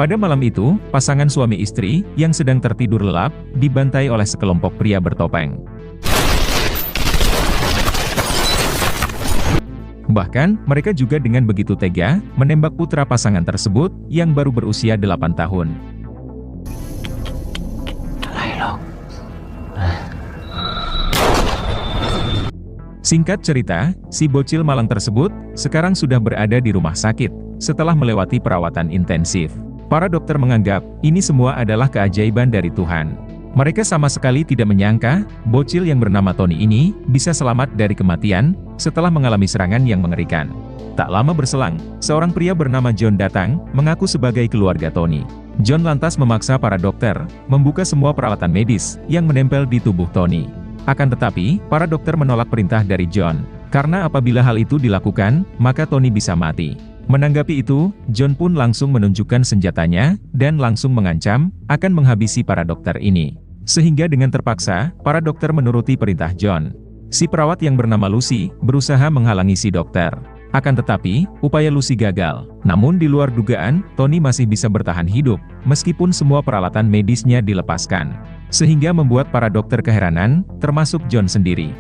Pada malam itu, pasangan suami istri yang sedang tertidur lelap dibantai oleh sekelompok pria bertopeng. Bahkan, mereka juga dengan begitu tega menembak putra pasangan tersebut yang baru berusia 8 tahun. Singkat cerita, si bocil malang tersebut sekarang sudah berada di rumah sakit setelah melewati perawatan intensif. Para dokter menganggap ini semua adalah keajaiban dari Tuhan. Mereka sama sekali tidak menyangka bocil yang bernama Tony ini bisa selamat dari kematian setelah mengalami serangan yang mengerikan. Tak lama berselang, seorang pria bernama John datang mengaku sebagai keluarga Tony. John lantas memaksa para dokter membuka semua peralatan medis yang menempel di tubuh Tony. Akan tetapi, para dokter menolak perintah dari John, karena apabila hal itu dilakukan, maka Tony bisa mati. Menanggapi itu, John pun langsung menunjukkan senjatanya, dan langsung mengancam akan menghabisi para dokter ini. Sehingga dengan terpaksa, para dokter menuruti perintah John. Si perawat yang bernama Lucy berusaha menghalangi si dokter. Akan tetapi, upaya Lucy gagal. Namun di luar dugaan, Tony masih bisa bertahan hidup, meskipun semua peralatan medisnya dilepaskan. Sehingga membuat para dokter keheranan, termasuk John sendiri.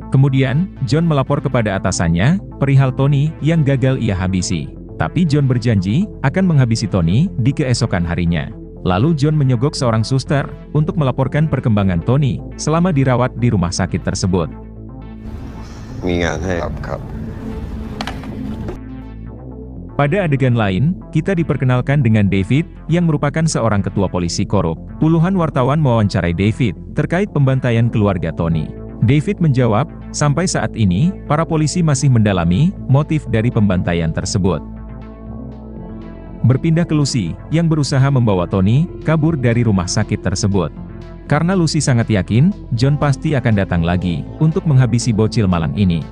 Kemudian, John melapor kepada atasannya, perihal Tony yang gagal ia habisi. Tapi John berjanji akan menghabisi Tony di keesokan harinya. Lalu John menyogok seorang suster untuk melaporkan perkembangan Tony selama dirawat di rumah sakit tersebut. Pada adegan lain, kita diperkenalkan dengan David, yang merupakan seorang ketua polisi korup. Puluhan wartawan mewawancarai David terkait pembantaian keluarga Tony. David menjawab, sampai saat ini, para polisi masih mendalami motif dari pembantaian tersebut. Berpindah ke Lucy, yang berusaha membawa Tony kabur dari rumah sakit tersebut. Karena Lucy sangat yakin, John pasti akan datang lagi untuk menghabisi bocil malang ini.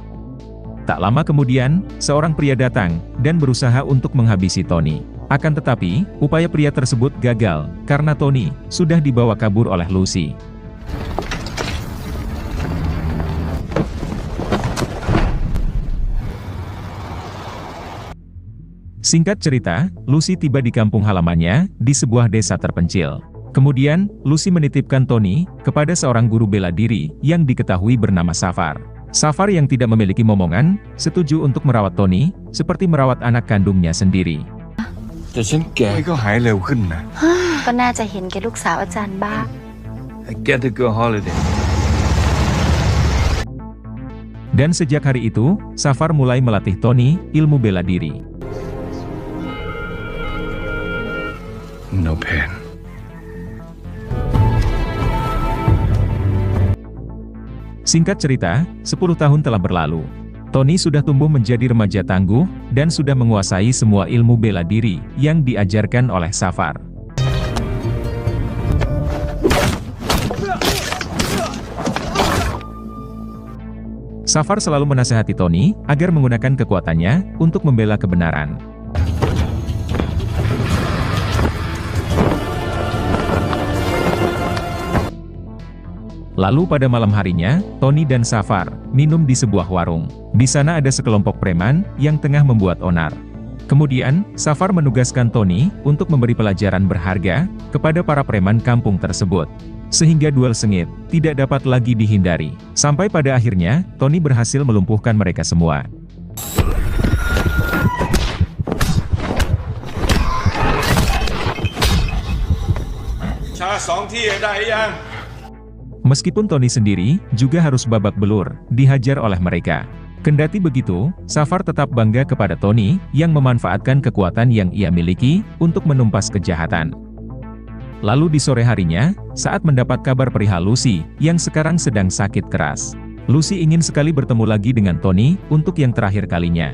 Tak lama kemudian, seorang pria datang dan berusaha untuk menghabisi Tony. Akan tetapi, upaya pria tersebut gagal karena Tony sudah dibawa kabur oleh Lucy. Singkat cerita, Lucy tiba di kampung halamannya di sebuah desa terpencil. Kemudian, Lucy menitipkan Tony kepada seorang guru bela diri yang diketahui bernama Safar. Safar yang tidak memiliki momongan, setuju untuk merawat Tony seperti merawat anak kandungnya sendiri. Dan sejak hari itu, Safar mulai melatih Tony ilmu bela diri. No pain. Singkat cerita, 10 tahun telah berlalu. Tony sudah tumbuh menjadi remaja tangguh, dan sudah menguasai semua ilmu bela diri yang diajarkan oleh Safar. Safar selalu menasihati Tony agar menggunakan kekuatannya untuk membela kebenaran. Lalu pada malam harinya, Tony dan Safar minum di sebuah warung. Di sana ada sekelompok preman yang tengah membuat onar. Kemudian, Safar menugaskan Tony untuk memberi pelajaran berharga kepada para preman kampung tersebut. Sehingga duel sengit tidak dapat lagi dihindari. Sampai pada akhirnya, Tony berhasil melumpuhkan mereka semua. Meskipun Tony sendiri juga harus babak belur dihajar oleh mereka. Kendati begitu, Safar tetap bangga kepada Tony yang memanfaatkan kekuatan yang ia miliki untuk menumpas kejahatan. Lalu di sore harinya, saat mendapat kabar perihal Lucy yang sekarang sedang sakit keras, Lucy ingin sekali bertemu lagi dengan Tony untuk yang terakhir kalinya.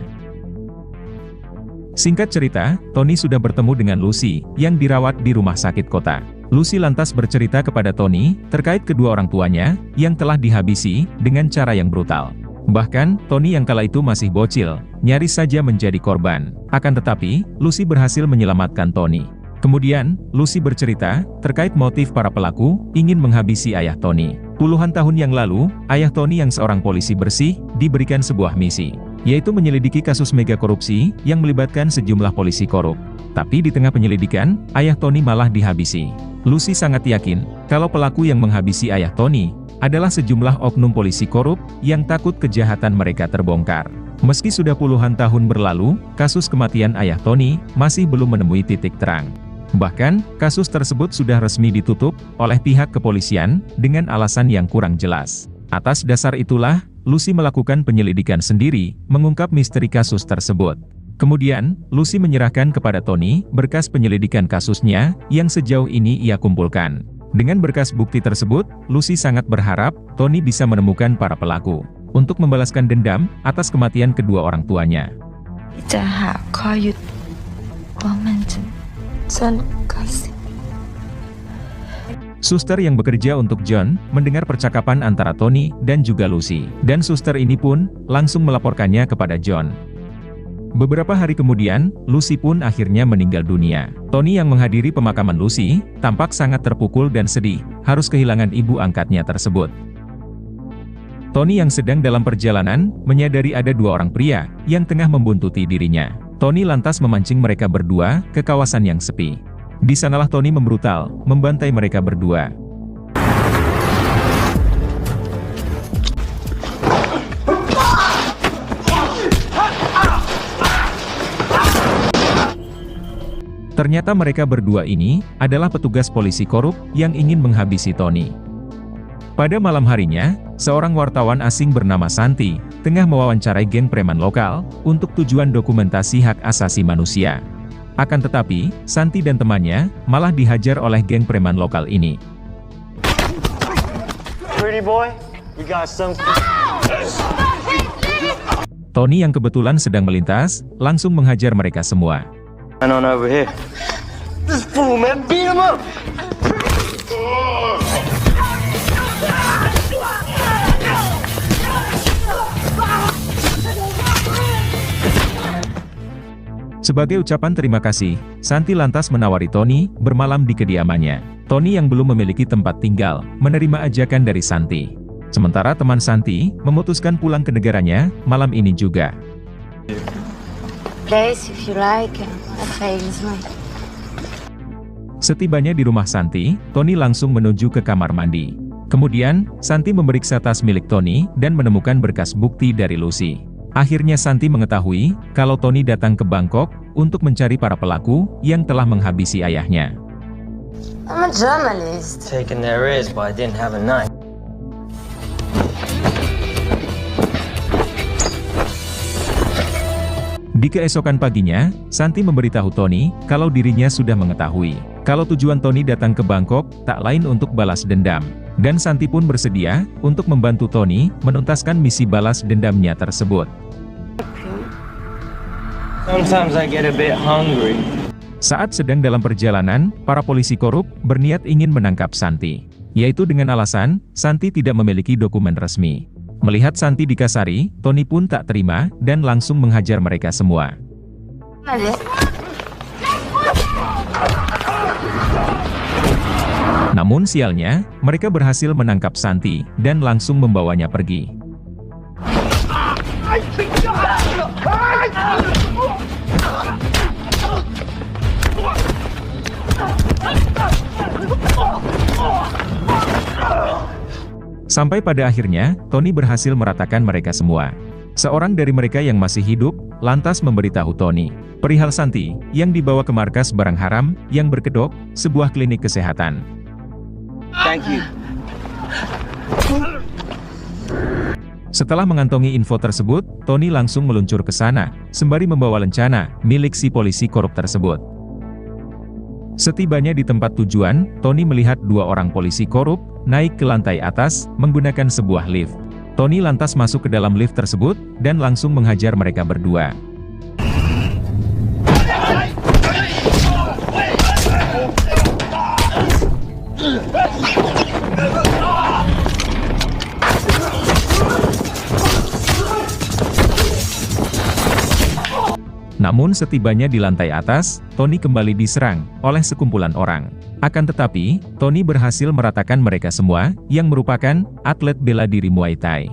Singkat cerita, Tony sudah bertemu dengan Lucy yang dirawat di rumah sakit kota. Lucy lantas bercerita kepada Tony terkait kedua orang tuanya yang telah dihabisi dengan cara yang brutal. Bahkan, Tony yang kala itu masih bocil, nyaris saja menjadi korban. Akan tetapi, Lucy berhasil menyelamatkan Tony. Kemudian, Lucy bercerita terkait motif para pelaku ingin menghabisi ayah Tony. Puluhan tahun yang lalu, ayah Tony yang seorang polisi bersih diberikan sebuah misi. yaitu menyelidiki kasus mega korupsi yang melibatkan sejumlah polisi korup. Tapi di tengah penyelidikan, ayah Tony malah dihabisi. Lucy sangat yakin kalau pelaku yang menghabisi ayah Tony adalah sejumlah oknum polisi korup yang takut kejahatan mereka terbongkar. Meski sudah puluhan tahun berlalu, kasus kematian ayah Tony masih belum menemui titik terang. Bahkan, kasus tersebut sudah resmi ditutup oleh pihak kepolisian dengan alasan yang kurang jelas. Atas dasar itulah, Lucy melakukan penyelidikan sendiri, mengungkap misteri kasus tersebut. Kemudian, Lucy menyerahkan kepada Tony berkas penyelidikan kasusnya yang sejauh ini ia kumpulkan. Dengan berkas bukti tersebut, Lucy sangat berharap Tony bisa menemukan para pelaku untuk membalaskan dendam atas kematian kedua orang tuanya. Suster yang bekerja untuk John mendengar percakapan antara Tony dan juga Lucy, dan suster ini pun langsung melaporkannya kepada John. Beberapa hari kemudian, Lucy pun akhirnya meninggal dunia. Tony yang menghadiri pemakaman Lucy tampak sangat terpukul dan sedih, harus kehilangan ibu angkatnya tersebut. Tony yang sedang dalam perjalanan menyadari ada dua orang pria yang tengah membuntuti dirinya. Tony lantas memancing mereka berdua ke kawasan yang sepi. Di sanalah Tony membrutal, membantai mereka berdua. Ternyata mereka berdua ini adalah petugas polisi korup yang ingin menghabisi Tony. Pada malam harinya, seorang wartawan asing bernama Santi tengah mewawancarai geng preman lokal untuk tujuan dokumentasi hak asasi manusia. Akan tetapi, Santi dan temannya malah dihajar oleh geng preman lokal ini. Tony yang kebetulan sedang melintas, langsung menghajar mereka semua. Sebagai ucapan terima kasih, Santi lantas menawari Tony bermalam di kediamannya. Tony yang belum memiliki tempat tinggal, menerima ajakan dari Santi. Sementara teman Santi memutuskan pulang ke negaranya malam ini juga. Setibanya di rumah Santi, Tony langsung menuju ke kamar mandi. Kemudian, Santi memeriksa tas milik Tony dan menemukan berkas bukti dari Lucy. Akhirnya Santi mengetahui kalau Tony datang ke Bangkok untuk mencari para pelaku yang telah menghabisi ayahnya. I'm a journalist. Taken there is, but I didn't have a knife. Di keesokan paginya, Santi memberitahu Tony kalau dirinya sudah mengetahui kalau tujuan Tony datang ke Bangkok tak lain untuk balas dendam. Dan Santi pun bersedia untuk membantu Tony menuntaskan misi balas dendamnya tersebut. Sometimes I get a bit hungry. Saat sedang dalam perjalanan, para polisi korup berniat ingin menangkap Santi, yaitu dengan alasan Santi tidak memiliki dokumen resmi. Melihat Santi dikasari, Tony pun tak terima dan langsung menghajar mereka semua. Namun sialnya, mereka berhasil menangkap Santi dan langsung membawanya pergi. Sampai pada akhirnya, Tony berhasil meratakan mereka semua. Seorang dari mereka yang masih hidup, lantas memberitahu Tony perihal Santi yang dibawa ke markas barang haram yang berkedok, sebuah klinik kesehatan. Thank you. Setelah mengantongi info tersebut, Tony langsung meluncur ke sana, sembari membawa lencana milik si polisi korup tersebut. Setibanya di tempat tujuan, Tony melihat dua orang polisi korup naik ke lantai atas menggunakan sebuah lift. Tony lantas masuk ke dalam lift tersebut dan langsung menghajar mereka berdua. Namun setibanya di lantai atas, Tony kembali diserang oleh sekumpulan orang. Akan tetapi, Tony berhasil meratakan mereka semua, yang merupakan atlet bela diri Muay Thai.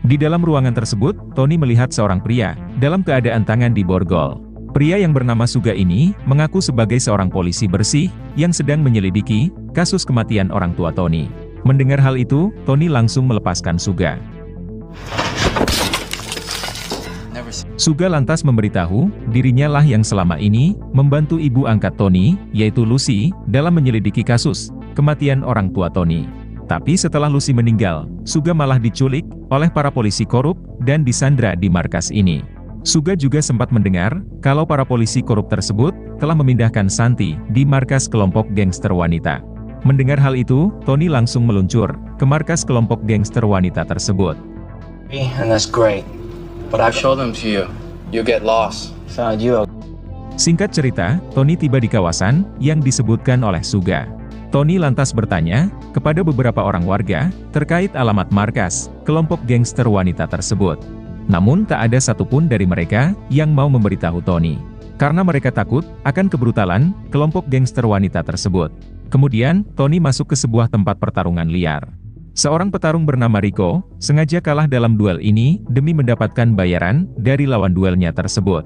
Di dalam ruangan tersebut, Tony melihat seorang pria dalam keadaan tangan di borgol. Pria yang bernama Suga ini mengaku sebagai seorang polisi bersih yang sedang menyelidiki kasus kematian orang tua Tony. Mendengar hal itu, Tony langsung melepaskan Suga. Suga lantas memberitahu, dirinya lah yang selama ini membantu ibu angkat Tony, yaitu Lucy, dalam menyelidiki kasus kematian orang tua Tony. Tapi setelah Lucy meninggal, Suga malah diculik oleh para polisi korup dan disandra di markas ini. Suga juga sempat mendengar kalau para polisi korup tersebut telah memindahkan Santi di markas kelompok gangster wanita. Mendengar hal itu, Tony langsung meluncur ke markas kelompok gangster wanita tersebut. And that's great. But I've shown them to you. You get lost. Found you. Singkat cerita, Tony tiba di kawasan yang disebutkan oleh Suga. Tony lantas bertanya kepada beberapa orang warga terkait alamat markas kelompok gangster wanita tersebut. Namun tak ada satupun dari mereka yang mau memberitahu Tony. Karena mereka takut akan kebrutalan kelompok gangster wanita tersebut. Kemudian, Tony masuk ke sebuah tempat pertarungan liar. Seorang petarung bernama Rico sengaja kalah dalam duel ini demi mendapatkan bayaran dari lawan duelnya tersebut.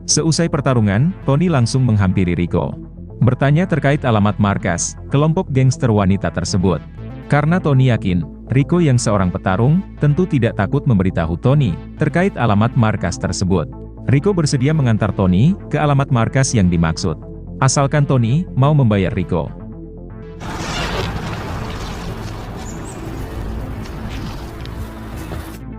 Seusai pertarungan, Tony langsung menghampiri Rico. Bertanya terkait alamat markas kelompok gangster wanita tersebut. Karena Tony yakin, Rico yang seorang petarung tentu tidak takut memberitahu Tony terkait alamat markas tersebut. Rico bersedia mengantar Tony ke alamat markas yang dimaksud. Asalkan Tony mau membayar Rico.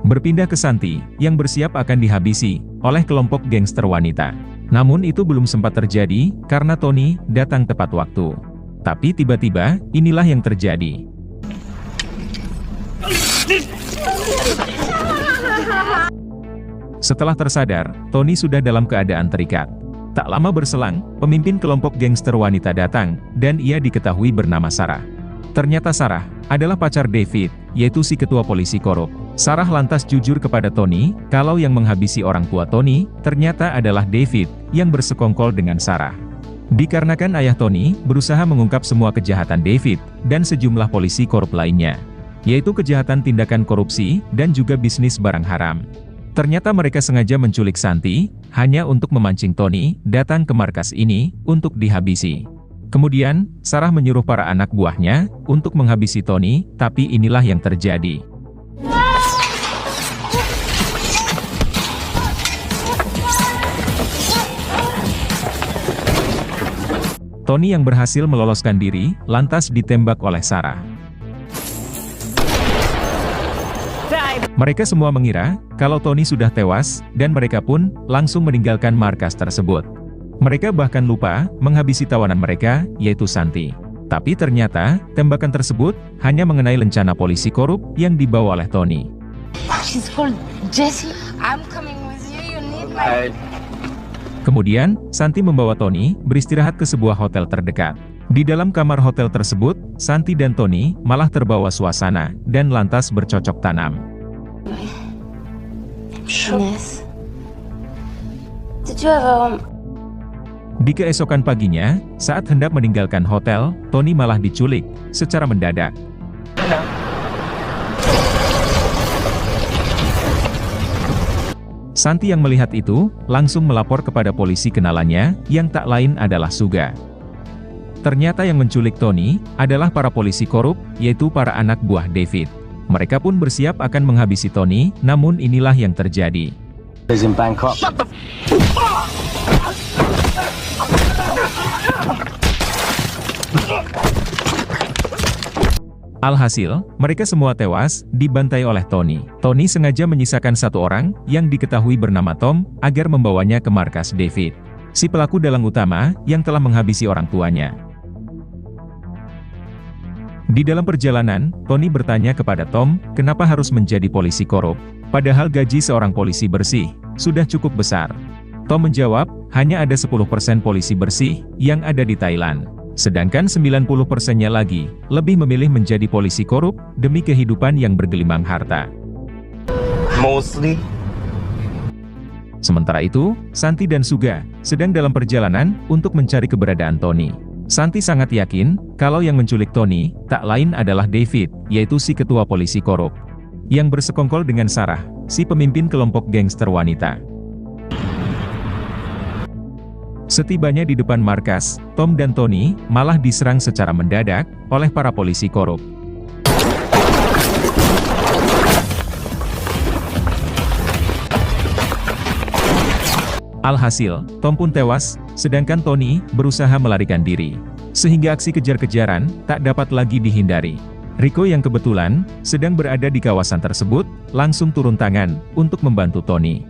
Berpindah ke Santi, yang bersiap akan dihabisi oleh kelompok gangster wanita. Namun itu belum sempat terjadi, karena Tony datang tepat waktu. Tapi tiba-tiba, inilah yang terjadi. Setelah tersadar, Tony sudah dalam keadaan terikat. Tak lama berselang, pemimpin kelompok gangster wanita datang, dan ia diketahui bernama Sarah. Ternyata Sarah adalah pacar David, yaitu si ketua polisi korup. Sarah lantas jujur kepada Tony, kalau yang menghabisi orang tua Tony, ternyata adalah David, yang bersekongkol dengan Sarah. Dikarenakan ayah Tony berusaha mengungkap semua kejahatan David, dan sejumlah polisi korup lainnya, yaitu kejahatan tindakan korupsi, dan juga bisnis barang haram. Ternyata mereka sengaja menculik Santi, hanya untuk memancing Tony datang ke markas ini, untuk dihabisi. Kemudian, Sarah menyuruh para anak buahnya, untuk menghabisi Tony, tapi inilah yang terjadi. Tony yang berhasil meloloskan diri, lantas ditembak oleh Sarah. Mereka semua mengira kalau Tony sudah tewas, dan mereka pun langsung meninggalkan markas tersebut. Mereka bahkan lupa menghabisi tawanan mereka, yaitu Santi. Tapi ternyata, tembakan tersebut hanya mengenai lencana polisi korup yang dibawa oleh Tony. She's called Jessie. I'm coming with you. You need my... Kemudian, Santi membawa Tony beristirahat ke sebuah hotel terdekat. Di dalam kamar hotel tersebut, Santi dan Tony malah terbawa suasana, dan lantas bercocok tanam. Yes. Did you ever... Di keesokan paginya, saat hendak meninggalkan hotel, Tony malah diculik secara mendadak. Santi yang melihat itu, langsung melapor kepada polisi kenalannya, yang tak lain adalah Suga. Ternyata yang menculik Tony adalah para polisi korup, yaitu para anak buah David. Mereka pun bersiap akan menghabisi Tony, namun inilah yang terjadi. He's in Bangkok. Alhasil, mereka semua tewas, dibantai oleh Tony. Tony sengaja menyisakan satu orang, yang diketahui bernama Tom, agar membawanya ke markas David, si pelaku dalang utama, yang telah menghabisi orang tuanya. Di dalam perjalanan, Tony bertanya kepada Tom, kenapa harus menjadi polisi korup, padahal gaji seorang polisi bersih sudah cukup besar. Tom menjawab, hanya ada 10% polisi bersih yang ada di Thailand. Sedangkan 90%-nya lagi, lebih memilih menjadi polisi korup, demi kehidupan yang bergelimang harta. Mostly. Sementara itu, Santi dan Suga sedang dalam perjalanan untuk mencari keberadaan Tony. Santi sangat yakin, kalau yang menculik Tony, tak lain adalah David, yaitu si ketua polisi korup. Yang bersekongkol dengan Sarah, si pemimpin kelompok gangster wanita. Setibanya di depan markas, Tom dan Tony, malah diserang secara mendadak, oleh para polisi korup. Alhasil, Tom pun tewas, sedangkan Tony berusaha melarikan diri. Sehingga aksi kejar-kejaran tak dapat lagi dihindari. Rico yang kebetulan sedang berada di kawasan tersebut, langsung turun tangan untuk membantu Tony.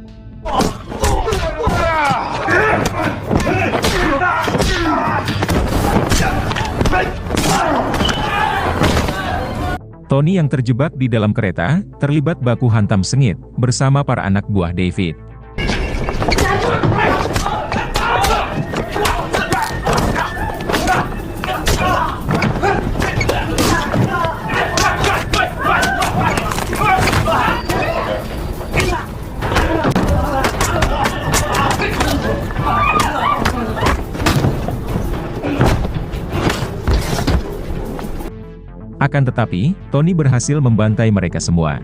Tony yang terjebak di dalam kereta, terlibat baku hantam sengit bersama para anak buah David. Akan tetapi, Tony berhasil membantai mereka semua.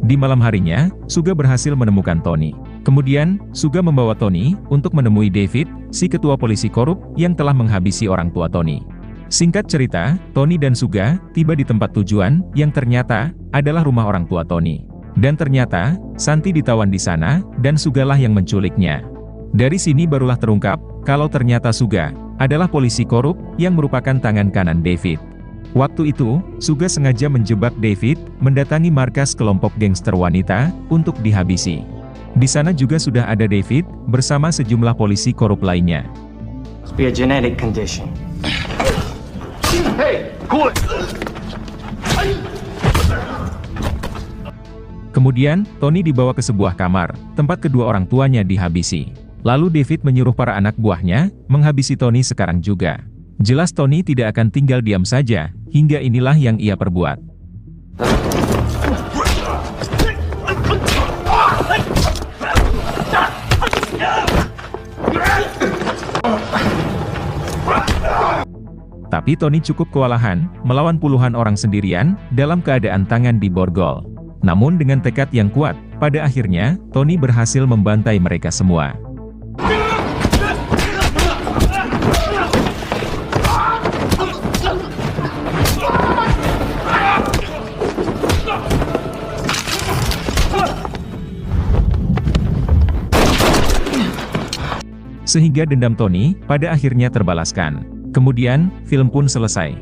Di malam harinya, Suga berhasil menemukan Tony. Kemudian, Suga membawa Tony untuk menemui David, si ketua polisi korup yang telah menghabisi orang tua Tony. Singkat cerita, Tony dan Suga tiba di tempat tujuan yang ternyata adalah rumah orang tua Tony. Dan ternyata, Santi ditawan di sana, dan Sugalah yang menculiknya. Dari sini barulah terungkap, kalau ternyata Suga adalah polisi korup yang merupakan tangan kanan David. Waktu itu, Suga sengaja menjebak David, mendatangi markas kelompok gangster wanita, untuk dihabisi. Di sana juga sudah ada David, bersama sejumlah polisi korup lainnya. Must be a genetic condition. Hey, cool it. Kemudian, Tony dibawa ke sebuah kamar, tempat kedua orang tuanya dihabisi. Lalu David menyuruh para anak buahnya, menghabisi Tony sekarang juga. Jelas Tony tidak akan tinggal diam saja, hingga inilah yang ia perbuat. Tapi Tony cukup kewalahan, melawan puluhan orang sendirian, dalam keadaan tangan di borgol. Namun dengan tekad yang kuat, pada akhirnya, Tony berhasil membantai mereka semua. Sehingga dendam Tony, pada akhirnya terbalaskan. Kemudian, film pun selesai.